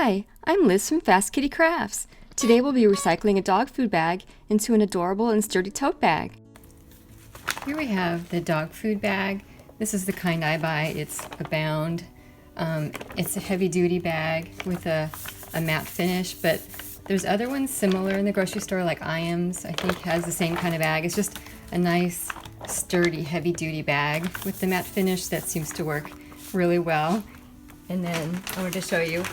Hi, I'm Liz from Fast Kitty Crafts. Today we'll be recycling a dog food bag into an adorable and sturdy tote bag. Here we have the dog food bag. This is the kind I buy. It's a bound. It's a heavy-duty bag with a matte finish, but there's other ones similar in the grocery store, like Iams, I think, has the same kind of bag. It's just a nice, sturdy, heavy-duty bag with the matte finish that seems to work really well. And then I wanted to show you,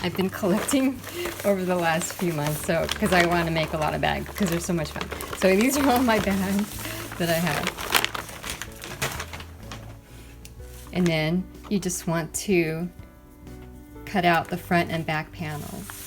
I've been collecting over the last few months, so because I want to make a lot of bags because they're so much fun. So these are all my bags that I have. And then you just want to cut out the front and back panels.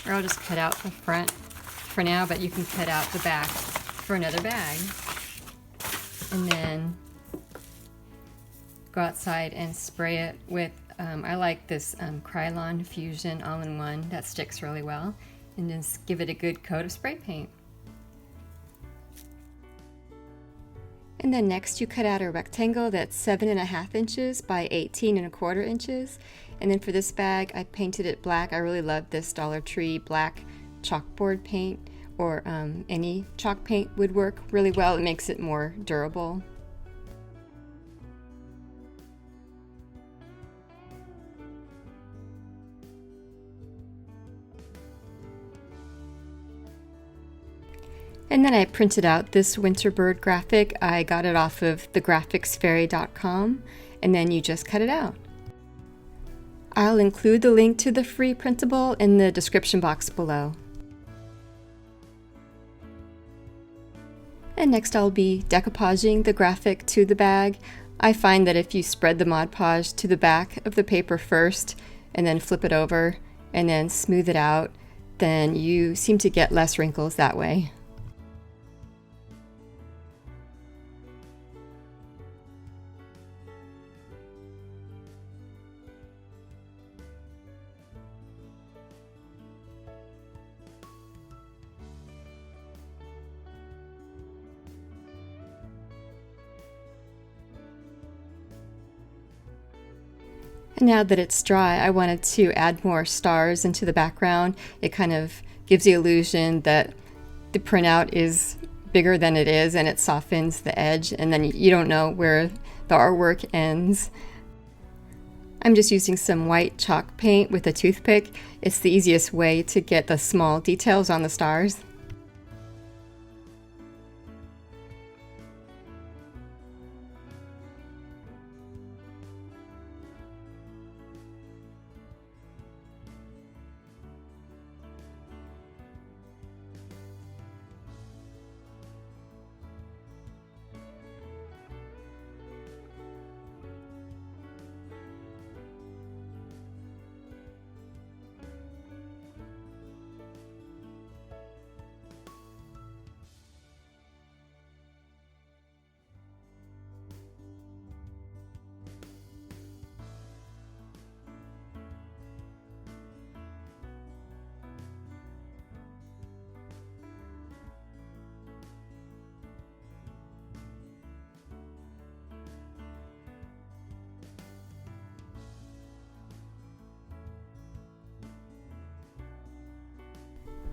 Or I'll just cut out the front for now, but you can cut out the back for another bag. And then go outside and spray it with, I like this Krylon Fusion all-in-one that sticks really well. And just give it a good coat of spray paint. And then next you cut out a rectangle that's 7.5 inches by 18.25 inches. And then for this bag, I painted it black. I really love this Dollar Tree black chalkboard paint, or any chalk paint would work really well. It makes it more durable. And then I printed out this Winterbird graphic. I got it off of thegraphicsfairy.com, and then you just cut it out. I'll include the link to the free printable in the description box below. And next I'll be decoupaging the graphic to the bag. I find that if you spread the Mod Podge to the back of the paper first, and then flip it over, and then smooth it out, then you seem to get less wrinkles that way. And now that it's dry, I wanted to add more stars into the background. It kind of gives the illusion that the printout is bigger than it is, and it softens the edge, and then you don't know where the artwork ends. I'm just using some white chalk paint with a toothpick. It's the easiest way to get the small details on the stars.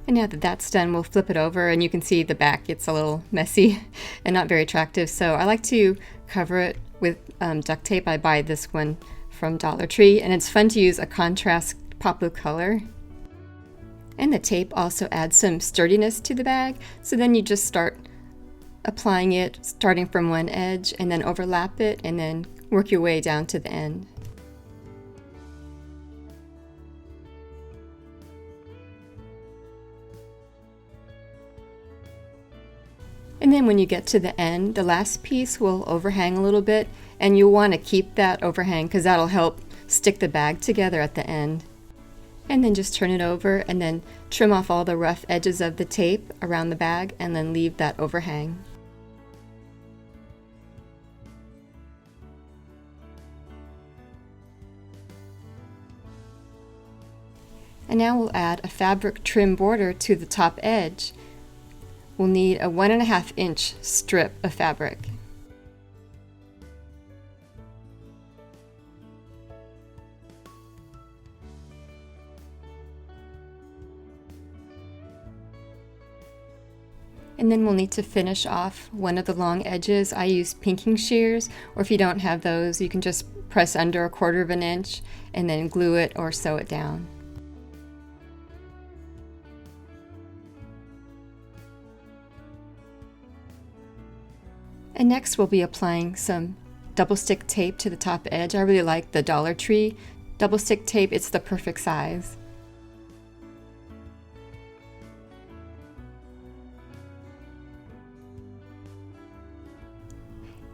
And now that that's done, we'll flip it over, and you can see the back gets a little messy and not very attractive. So I like to cover it with duct tape. I buy this one from Dollar Tree, and it's fun to use a contrast pop blue color. And the tape also adds some sturdiness to the bag. So then you just start applying it, starting from one edge, and then overlap it, and then work your way down to the end. And then when you get to the end, the last piece will overhang a little bit, and you'll want to keep that overhang because that'll help stick the bag together at the end. And then just turn it over and then trim off all the rough edges of the tape around the bag and then leave that overhang. And now we'll add a fabric trim border to the top edge. We'll need a 1.5 inch strip of fabric. And then we'll need to finish off one of the long edges. I use pinking shears, or if you don't have those, you can just press under 1/4 inch and then glue it or sew it down. And next we'll be applying some double stick tape to the top edge. I really like the Dollar Tree double stick tape. It's the perfect size.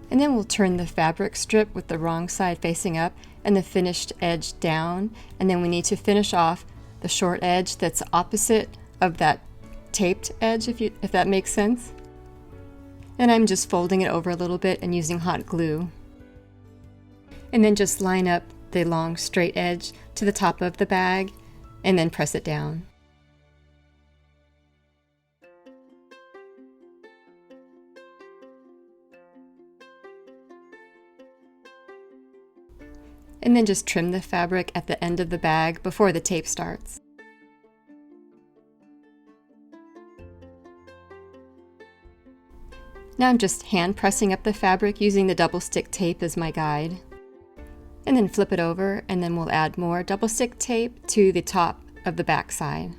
And then we'll turn the fabric strip with the wrong side facing up and the finished edge down. And then we need to finish off the short edge that's opposite of that taped edge, if that makes sense. And I'm just folding it over a little bit and using hot glue. And then just line up the long straight edge to the top of the bag and then press it down. And then just trim the fabric at the end of the bag before the tape starts. Now I'm just hand pressing up the fabric using the double stick tape as my guide. And then flip it over, and then we'll add more double stick tape to the top of the back side.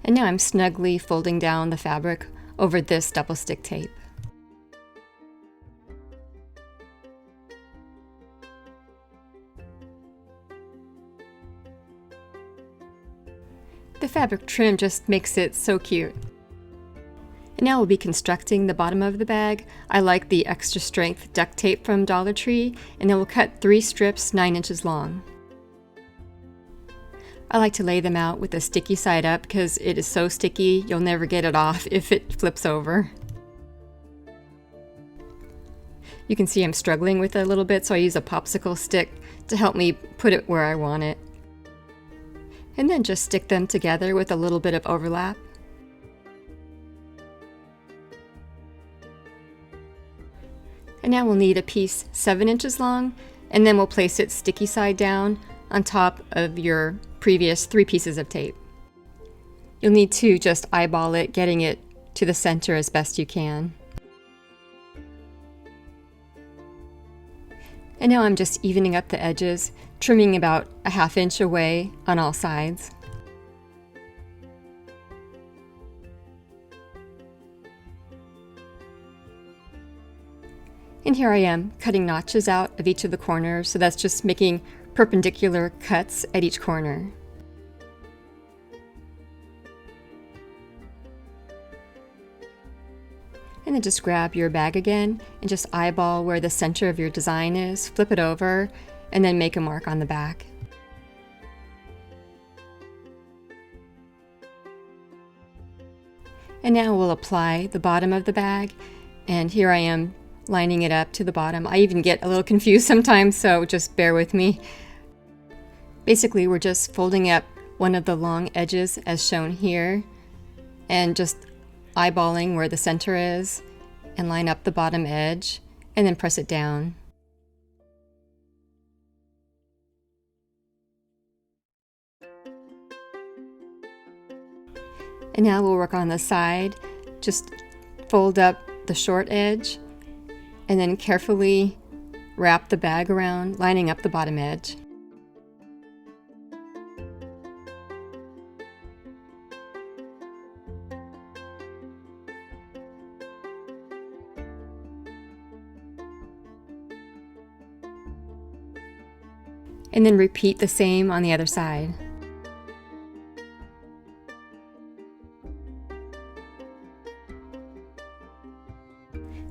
And now I'm snugly folding down the fabric over this double stick tape. The fabric trim just makes it so cute. And now we'll be constructing the bottom of the bag. I like the extra strength duct tape from Dollar Tree, and then we'll cut 3 strips 9 inches long. I like to lay them out with the sticky side up because it is so sticky you'll never get it off if it flips over. You can see I'm struggling with it a little bit, so I use a popsicle stick to help me put it where I want it. And then just stick them together with a little bit of overlap. And now we'll need a piece 7 inches long, and then we'll place it sticky side down on top of your previous 3 pieces of tape. You'll need to just eyeball it, getting it to the center as best you can. And now I'm just evening up the edges, trimming about a 1/2 inch away on all sides. And here I am cutting notches out of each of the corners, so that's just making perpendicular cuts at each corner. And then just grab your bag again and just eyeball where the center of your design is, flip it over, and then make a mark on the back. And now we'll apply the bottom of the bag, and here I am lining it up to the bottom. I even get a little confused sometimes, so just bear with me. Basically, we're just folding up one of the long edges as shown here, and just eyeballing where the center is, and line up the bottom edge, and then press it down. And now we'll work on the side. Just fold up the short edge, and then carefully wrap the bag around, lining up the bottom edge. And then repeat the same on the other side.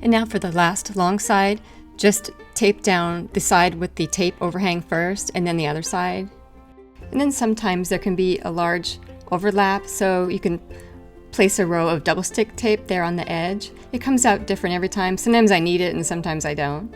And now for the last long side, just tape down the side with the tape overhang first, and then the other side. And then sometimes there can be a large overlap, so you can place a row of double stick tape there on the edge. It comes out different every time. Sometimes I need it and sometimes I don't.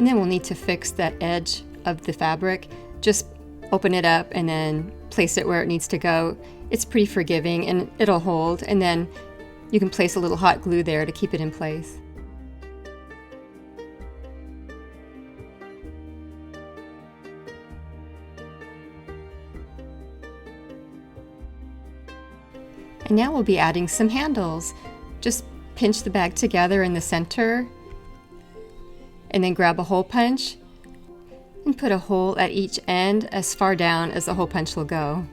And then we'll need to fix that edge of the fabric. Just open it up and then place it where it needs to go. It's pretty forgiving and it'll hold, and then you can place a little hot glue there to keep it in place. And now we'll be adding some handles. Just pinch the bag together in the center and then grab a hole punch and put a hole at each end as far down as the hole punch will go.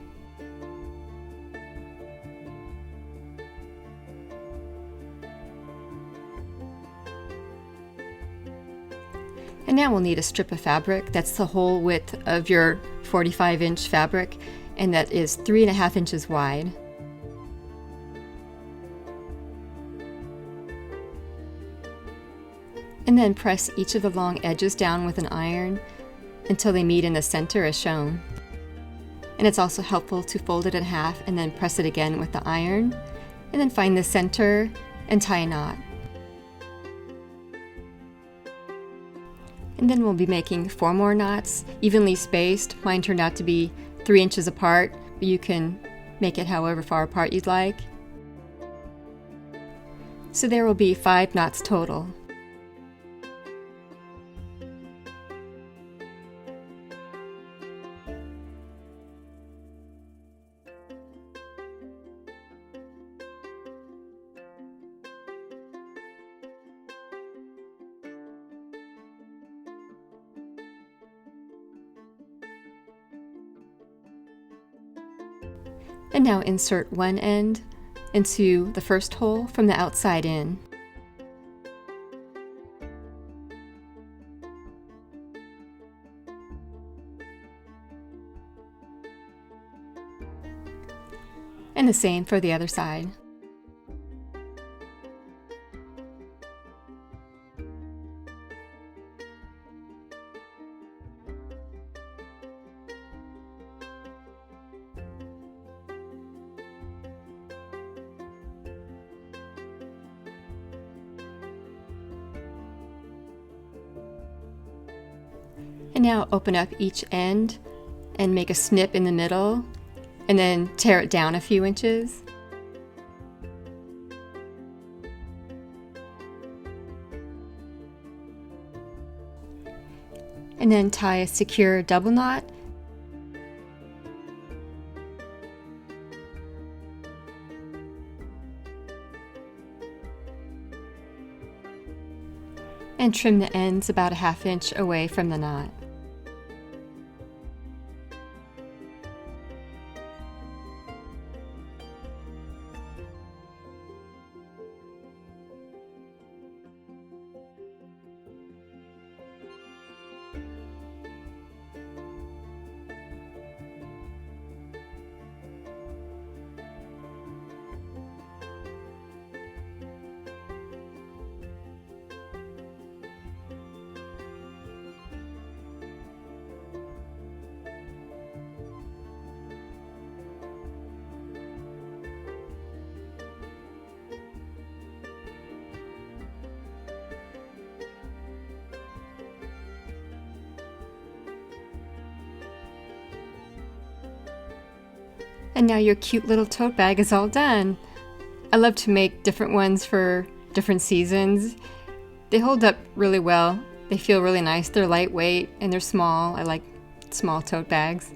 And now we'll need a strip of fabric. That's the whole width of your 45-inch fabric, and that is 3.5 inches wide. And then press each of the long edges down with an iron until they meet in the center as shown. And it's also helpful to fold it in half and then press it again with the iron, and then find the center and tie a knot. And then we'll be making 4 more knots, evenly spaced. Mine turned out to be 3 inches apart, but you can make it however far apart you'd like. So there will be 5 knots total. And now insert one end into the first hole from the outside in. And the same for the other side. And now open up each end and make a snip in the middle, and then tear it down a few inches. And then tie a secure double knot. And trim the ends about a 1/2 inch away from the knot. And now your cute little tote bag is all done. I love to make different ones for different seasons. They hold up really well. They feel really nice. They're lightweight and they're small. I like small tote bags.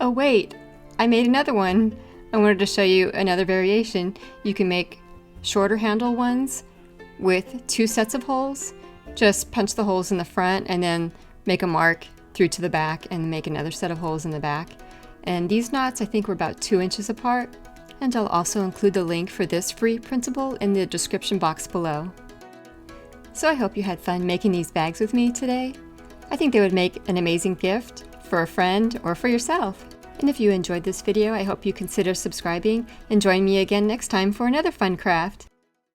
Oh wait, I made another one. I wanted to show you another variation. You can make shorter handle ones with 2 sets of holes. Just punch the holes in the front and then make a mark through to the back and make another set of holes in the back. And these knots I think were about 2 inches apart. And I'll also include the link for this free printable in the description box below. So I hope you had fun making these bags with me today. I think they would make an amazing gift for a friend or for yourself. And if you enjoyed this video, I hope you consider subscribing and join me again next time for another fun craft.